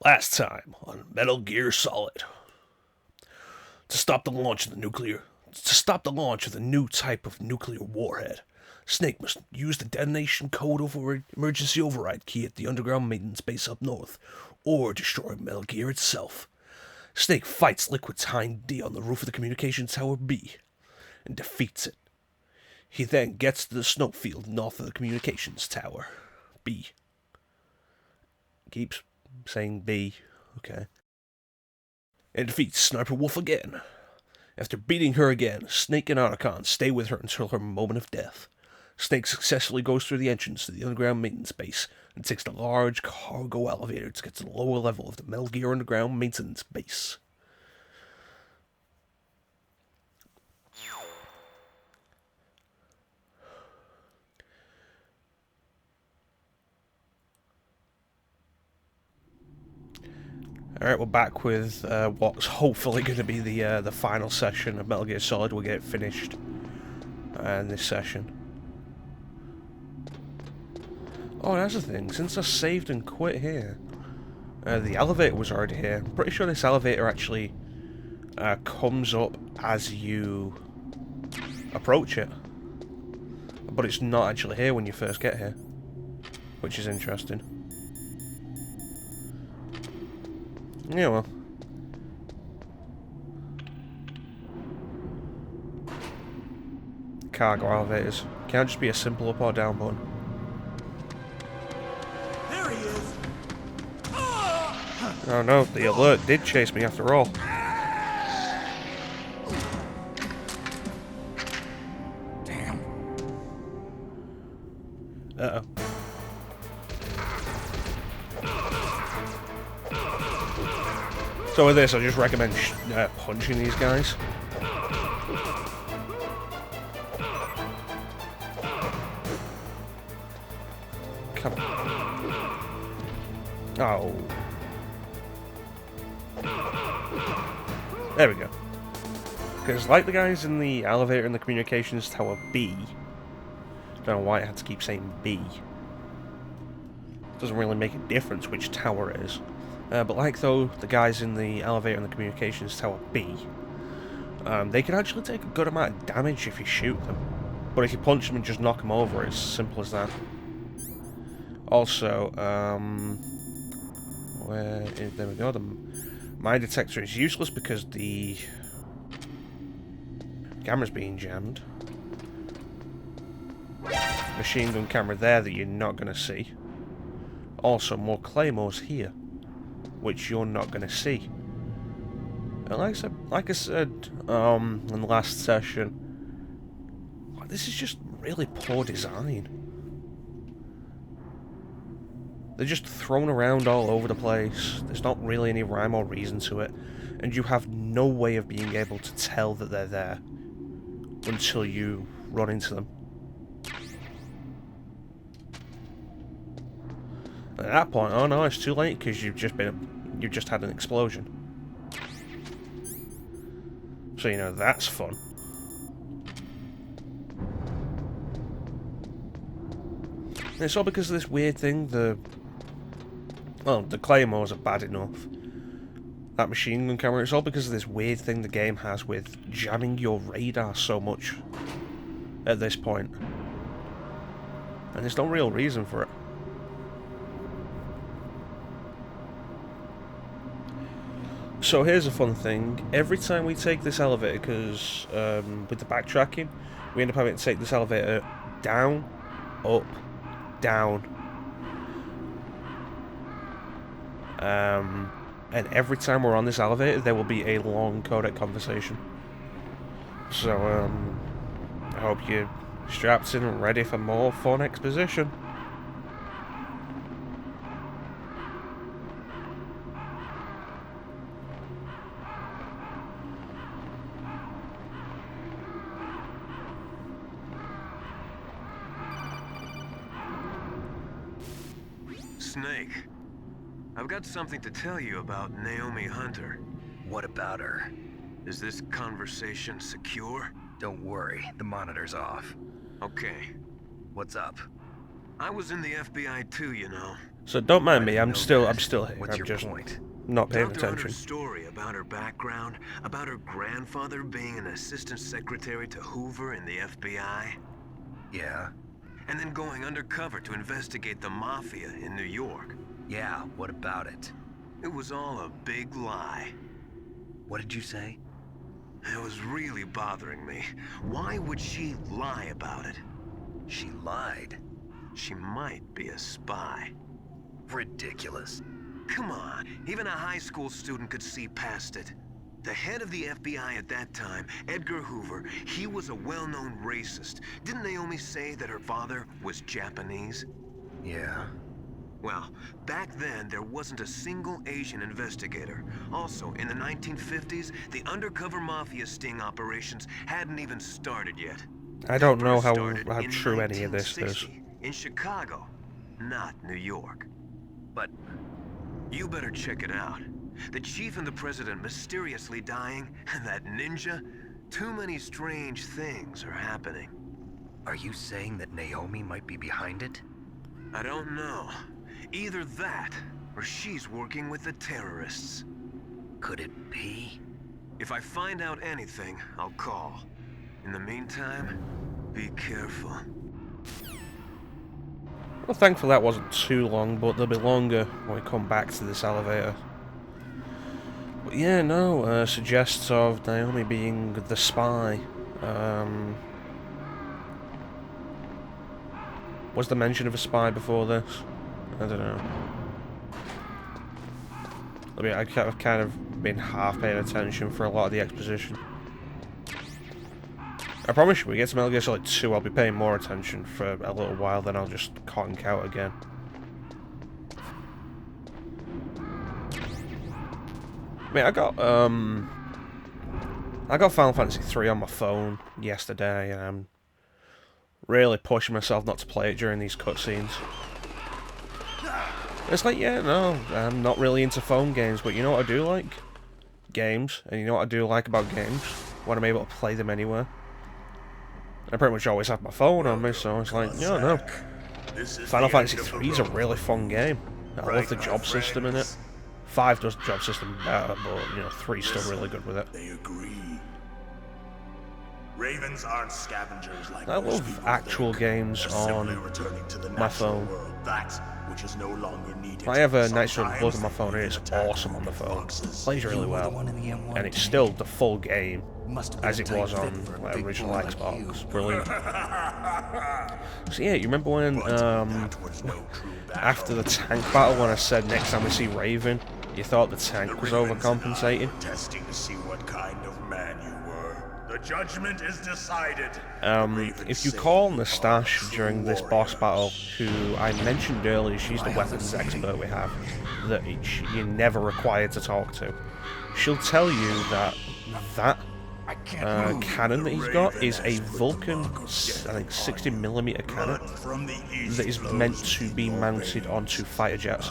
Last time on Metal Gear Solid. To stop the launch of the new type of nuclear warhead, Snake must use the detonation code over emergency override key at the underground maintenance base up north, or destroy Metal Gear itself. Snake fights Liquid's Hind D on the roof of the communications tower B and defeats it. He then gets to the Snowfield north of the communications tower B. Keeps saying B. Okay. And defeats Sniper Wolf again. After beating her again, Snake and Otacon stay with her until her moment of death. Snake successfully goes through the entrance to the underground maintenance base and takes the large cargo elevator to get to the lower level of the Metal Gear Underground maintenance base. Alright, we're back with what's hopefully going to be the final session of Metal Gear Solid. We'll get it finished in this session. Oh, that's the thing. Since I saved and quit here, the elevator was already here. I'm pretty sure this elevator actually comes up as you approach it. But it's not actually here when you first get here, which is interesting. Yeah, well. Cargo elevators. Can't just be a simple up or down button. There he is! Oh no, the alert did chase me after all. Damn. Uh-oh. So with this, I just recommend punching these guys. Come on. Oh. There we go. Because like the guys in the elevator in the communications tower B, don't know why it had to keep saying B. Doesn't really make a difference which tower it is. But like though the guys in the elevator in the communications tower B, they can actually take a good amount of damage if you shoot them. But if you punch them and just knock them over, it's as simple as that. Also, there we go. The mine detector is useless because the camera's being jammed. Machine gun camera there that you're not going to see. Also, more claymores here, which you're not going to see. And like I said in the last session, this is just really poor design. They're just thrown around all over the place. There's not really any rhyme or reason to it, and you have no way of being able to tell that they're there until you run into them. At that point, oh no, it's too late because you've just had an explosion. So you know that's fun. And it's all because of this weird thing. The claymores are bad enough. That machine gun camera, it's all because of this weird thing the game has with jamming your radar so much at this point. And there's no real reason for it. So here's a fun thing. Every time we take this elevator, because with the backtracking, we end up having to take this elevator down, up, down. And every time we're on this elevator, there will be a long codec conversation. So, I hope you're strapped in and ready for more fun exposition. Snake, I've got something to tell you about Naomi Hunter. What about her? Is this conversation secure? Don't worry, the monitor's off. Okay. What's up? I was in the FBI too, you know. So don't mind me. I'm still here. What's I'm your just point? not paying Dr. attention. Hunter's story about her background, about her grandfather being an assistant secretary to Hoover in the FBI, Yeah? and then going undercover to investigate the mafia in New York. Yeah, what about it? It was all a big lie. What did you say? It was really bothering me. Why would she lie about it? She lied. She might be a spy. Ridiculous. Come on, even a high school student could see past it. The head of the FBI at that time, Edgar Hoover, he was a well-known racist. Didn't Naomi say that her father was Japanese? Yeah. Well, back then, there wasn't a single Asian investigator. Also, in the 1950s, the undercover mafia sting operations hadn't even started yet. I don't know how Started in true any of this is. 1960, in Chicago, not New York. But You better check it out. The chief and the president mysteriously dying, and that ninja. Too many strange things are happening. are you saying that Naomi might be behind it? I don't know. Either that, or she's working with the terrorists. Could it be? If I find out anything, I'll call. In the meantime, be careful. Well, thankfully that wasn't too long, but there'll be longer when we come back to this elevator. But yeah, no, suggests of Naomi being the spy. Was there mention of a spy before this? I don't know. I mean, I've kind of been half paying attention for a lot of the exposition. I promise you, when we get to Metal Gear Solid 2, I'll be paying more attention for a little while, then I'll just conk out again. I mean, I got Final Fantasy 3 on my phone yesterday, and I'm really pushing myself not to play it during these cutscenes. It's like, yeah, no, I'm not really into phone games, but you know what I do like? Games. And you know what I do like about games? When I'm able to play them anywhere. I pretty much always have my phone on me, so it's like, yeah, no. Final Fantasy 3 is a really fun game. I love the job system in it. 5 does the job system better, but, you know, 3's still really good with it. They agree. Ravens aren't scavengers like I most love people actual think. games They're simply on returning to the my natural phone. world, that which is no longer needed. I have a nice little Sometimes blood on my they phone, and even it's attack awesome on the phone. boxes. Plays really You were the well. one in the M1 And it's tank. still the full game, Must have been as a it tight was fit on for a my big original boy like Xbox. you. Brilliant. So yeah, you remember when, That was no true after the battle. tank battle, when I said next time we see Raven, you thought the tank was Ravens and I overcompensating? were testing to see what kind of man you were. The judgment is decided. If you call Nastash during this boss battle, who I mentioned earlier, she's the weapons expert we have, that you're never required to talk to, she'll tell you that cannon that he's got is a Vulcan, I think 60mm cannon, From the east that is meant to be mounted onto fighter jets.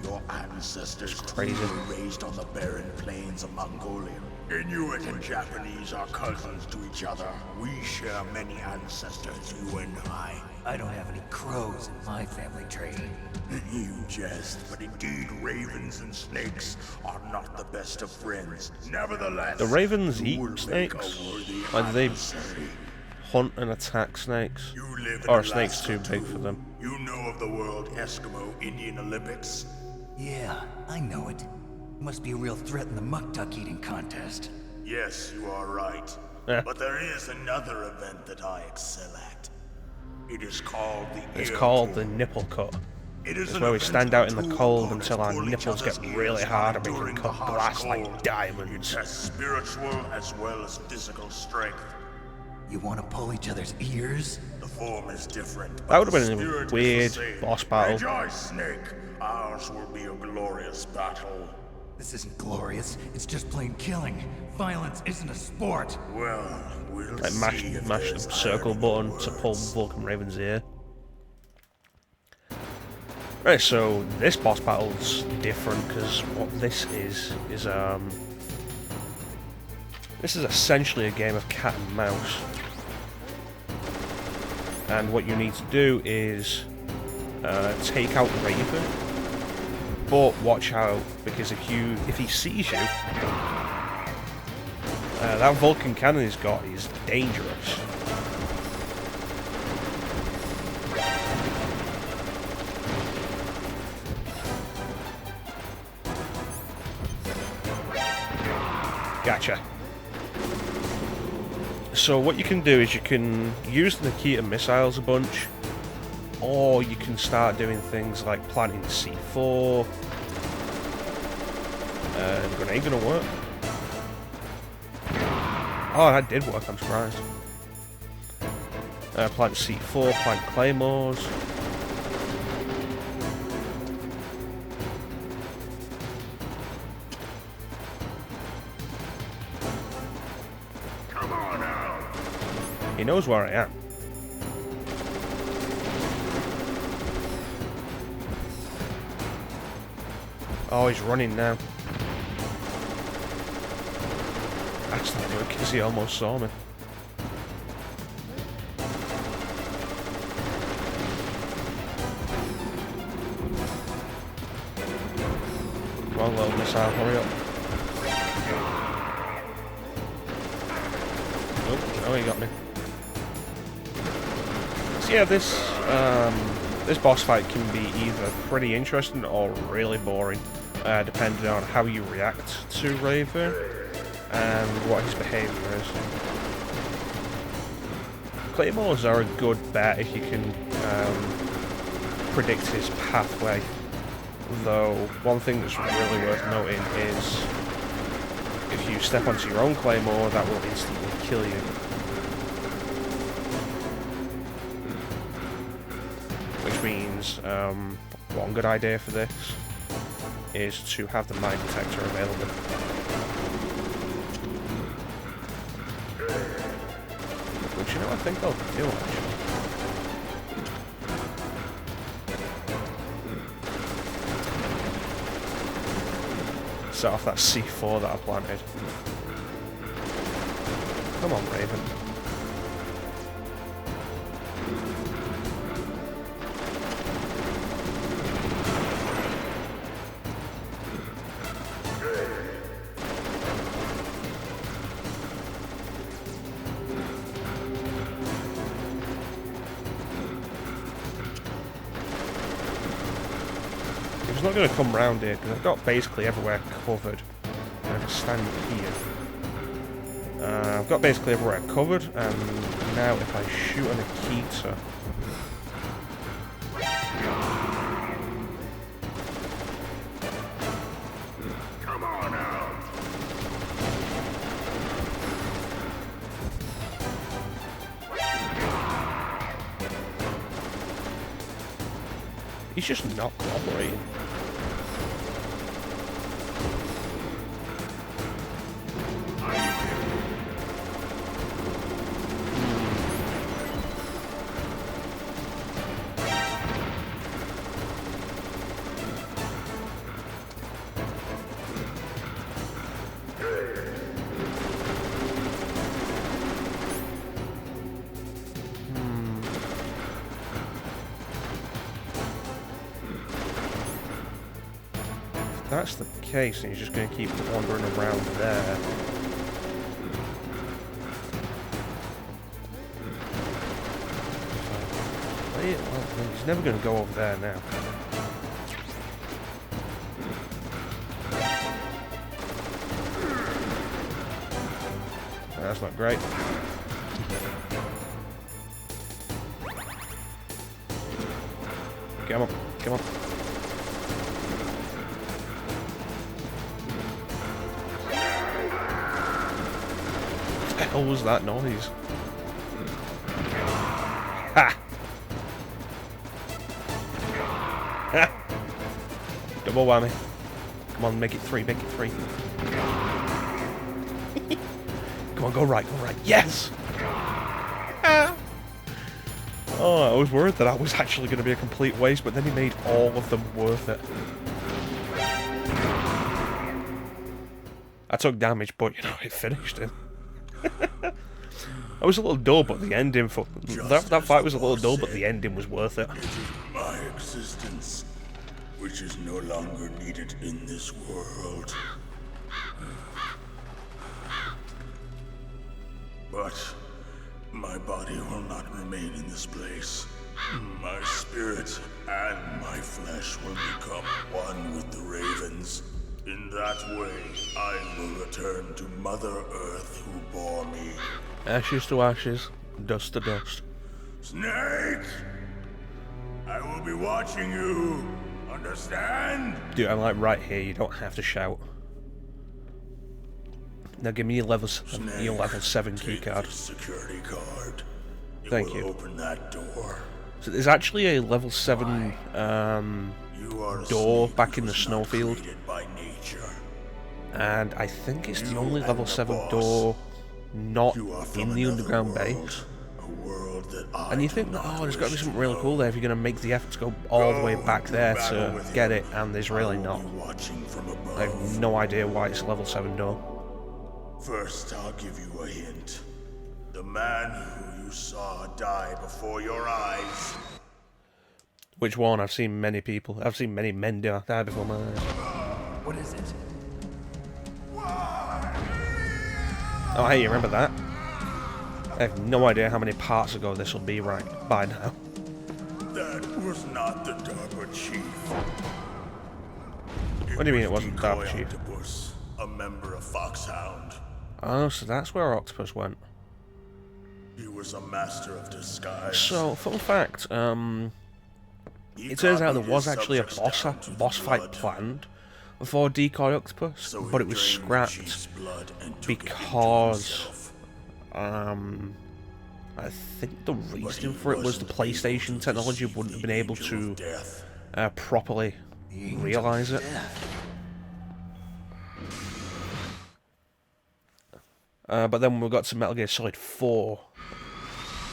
Your ancestors crazy. were raised on the barren plains of Mongolia. Inuit and Japanese are cousins to each other. We share many ancestors, you and I. I don't have any crows in my family tree. You jest, but indeed ravens and snakes are not the best of friends. Nevertheless, The ravens you eat will make snakes? a worthy Or do they adversary. hunt and attack snakes? You live in Or are snakes Alaska, too big too. for them? You know of the World Eskimo Indian Olympics? Yeah, I know it. Must be a real threat in the muck duck eating contest. Yes, you are right. Eh. But there is another event that I excel at. It is called the It's ear called the tour. nipple cut. It is It's an where we event stand out in the where two cold opponents until our pull each nipples get other's really ears hard and we during can the cut harsh blast like cold. It diamonds. tests spiritual as well as physical strength. You want to pull each other's ears? The form is different. That but would have the been a spirit is weird the same. boss battle. Rejoice, Snake. Ours will be a glorious battle. This isn't glorious. It's just plain killing. Violence isn't a sport. Well, we'll Like mash see if the there's circle irony in button to pull words. Vulcan Raven's ear. Right, so this boss battle's different because what this is this is essentially a game of cat and mouse. And what you need to do is take out Raven. But watch out, because if he sees you, that Vulcan cannon he's got is dangerous. Gotcha. So what you can do is you can use the Nikita missiles a bunch, or you can start doing things like planting C4. The grenade gonna work? Oh, that did work, I'm surprised. Plant C4, plant claymores. He knows where I am. Oh, he's running now. That's not good, because he almost saw me. Come on, little missile, hurry up. Oh, no, he got me. So yeah, this boss fight can be either pretty interesting or really boring, depending on how you react to Raven and what his behaviour is. Claymores are a good bet if you can predict his pathway, though one thing that's really worth noting is if you step onto your own Claymore, that will instantly kill you. Which means, one good idea for this is to have the mine detector available. Which, you know, I think I'll do, actually. Set off that C4 that I planted. Come on, Raven. He's not going to come round here because I've got basically everywhere covered. I can stand here. I've got basically everywhere covered, and now if I shoot an Nikita, Come on out. he's just not cooperating. That's the case, and he's just going to keep wandering around there. Well, he's never going to go over there now. That's not great. Come on, come on. What the hell was that noise? Ha! Ha! Double whammy. Come on, make it three, make it three. Come on, go right, go right. Yes! Ah! Oh, I was worried that was actually going to be a complete waste, but then he made all of them worth it. I took damage, but, you know, it finished him. I was a little dull, but the ending for... That fight was a little dull, but the ending was worth it. My existence, which is no longer needed in this world. But my body will not remain in this place. My spirit and my flesh will become one with the ravens. In that way, I will return to Mother Earth who bore me. Ashes to ashes, dust to dust. Snake! I will be watching you. Understand? Dude, I'm like right here, you don't have to shout. Now give me your level 7 Take keycard. this security card. It Thank will you. Open that door. So there's actually a level 7 You are a door snake back in the which was not Snowfield. created by nature. And I think it's the You only and level the 7 boss. door not You are from in the another underground world, base. A world that I And you do think that, not oh, there's got to be wish something really know. cool there if you're going to make the effort to go all the way Go back and there battle to with get him. it, and there's really I will not. be watching from above. I have no idea why it's a level 7 door. First, I'll give you a hint. The man who you saw die before your eyes. Which one? I've seen many people. I've seen many men die before my eyes. What is it? Oh, hey, you remember that? I have no idea how many parts ago this will be right by now. That was not the DARPA chief. What do you mean it wasn't Decoy DARPA chief? Octopus, a member of Foxhound. Oh, so that's where Octopus went. He was a master of disguise. So, fun fact, He it turns out there copied was his actually a subjects down to the boss fight blood. planned for Decoy Octopus, So he but it was drained the scrapped chief's blood and took it into because himself. I think the But he reason for it was the wasn't able PlayStation to technology defeat wouldn't have the been able Angel to of Death. properly realize it. But then when we got to Metal Gear Solid 4,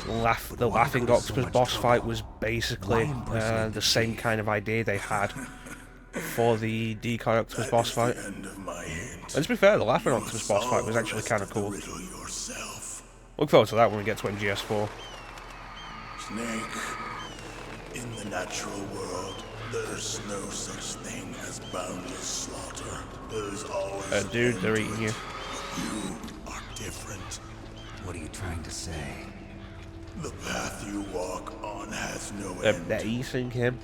the Laughing Octopus boss fight was basically the same kind of idea they had for the Decoy Octopus boss fight. End of my hint. And to be fair, the Laughing Octopus boss fight was actually kind of The cool. riddle yourself. Look forward to that when we get to MGS4. Snake, in the natural world, there's no such thing as boundless slaughter. There's always Dude, an they're end to eating you. it. But you are different. What are you trying to say? The path you walk on has no They're end. eating him.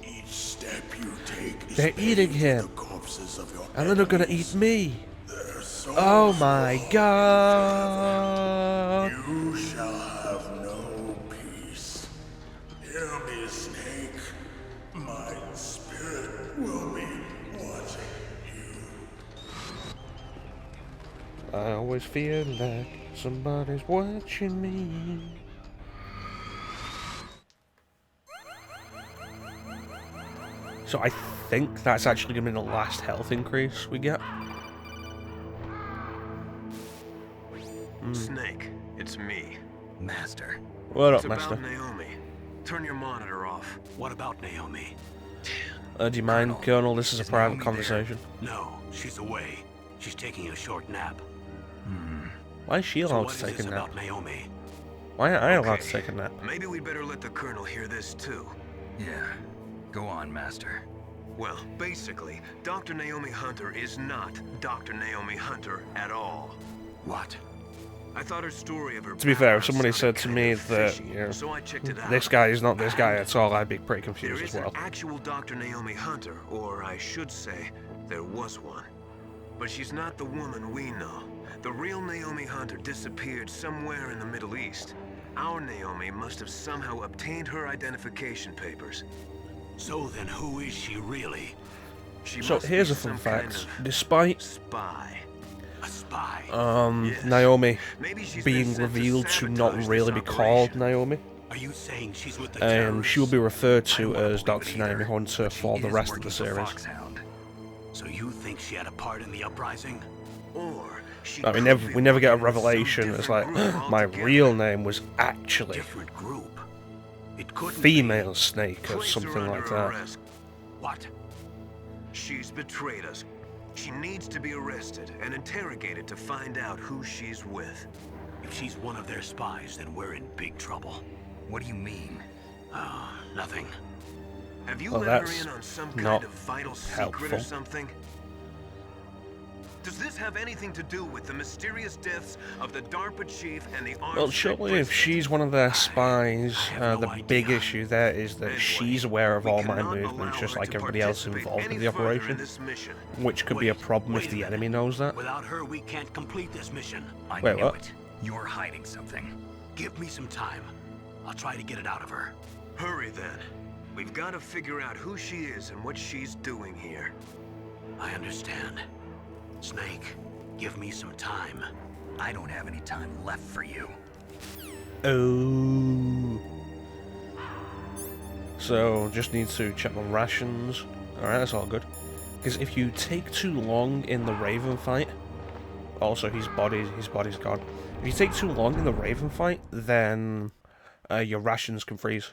Each step you take is They're paying eating for him. the corpses of your And then they're gonna enemies. eat me. Their souls Oh my will god. You shall have no peace. Hear me, Snake. My spirit will be watching you. I always feel like somebody's watching me. So I think that's actually going to be the last health increase we get. Snake, it's me. Master. What It's up, Master? about Naomi. Turn your monitor off. What about Naomi? Do you mind, Colonel? This is a private Naomi conversation. No, she's away. She's taking a short nap. Why is she So allowed what to is take a this nap? about Naomi? Why aren't I allowed to Okay. take a nap? Maybe we'd better let the Colonel hear this too. Yeah. Go on, Master. Well, basically, Dr. Naomi Hunter is not Dr. Naomi Hunter at all. What? I thought her story of her To be fair, if past somebody sounded said to kind me of that, fishy, you know, so I checked it out. this guy is not this guy at all, I'd be pretty There confused is as well. an actual Dr. Naomi Hunter, or I should say, there was one. But she's not the woman we know. The real Naomi Hunter disappeared somewhere in the Middle East. Our Naomi must have somehow obtained her identification papers. So then who is she really? She So must here's be a fun some kind fact. of Despite spy. A spy? Yes. Naomi Maybe she's been being sent to revealed to not sabotage really this be called operation. Naomi, Are you saying she's with the terrorists? she will be referred I to don't wanna as believe Dr. it Naomi either, Hunter But she for the is rest of working the for series. Foxhound. So you think she had a part in the uprising? Or she I mean, could be we never get a working with some revelation. It's like, different group my altogether. real name was actually Different group. It couldn't Female Snake or Place her something like under that. arrest. be. What? She's betrayed us. She needs to be arrested and interrogated to find out who she's with. If she's one of their spies, then we're in big trouble. What do you mean? Nothing. Have you Well, let her that's in on some not kind of vital secret helpful. or something? Does this have anything to do with the mysterious deaths of the DARPA chief and the arms? Well, surely if she's one of their spies, I have no the big idea. issue there is that Anyway, she's aware of we all my cannot movements, allow just her like to everybody else participate involved in any the further operation, in this mission. which could be a problem if wait a the minute. enemy knows that. Without her, we can't complete this mission. I Wait, knew what? it. You're hiding something. Give me some time. I'll try to get it out of her. Hurry then. We've got to figure out who she is and what she's doing here. I understand. Snake, give me some time. I don't have any time left for you. Oh. So, just need to check my rations. Alright, that's all good. Because if you take too long in the Raven fight... Also, his body's gone. If you take too long in the Raven fight, then your rations can freeze.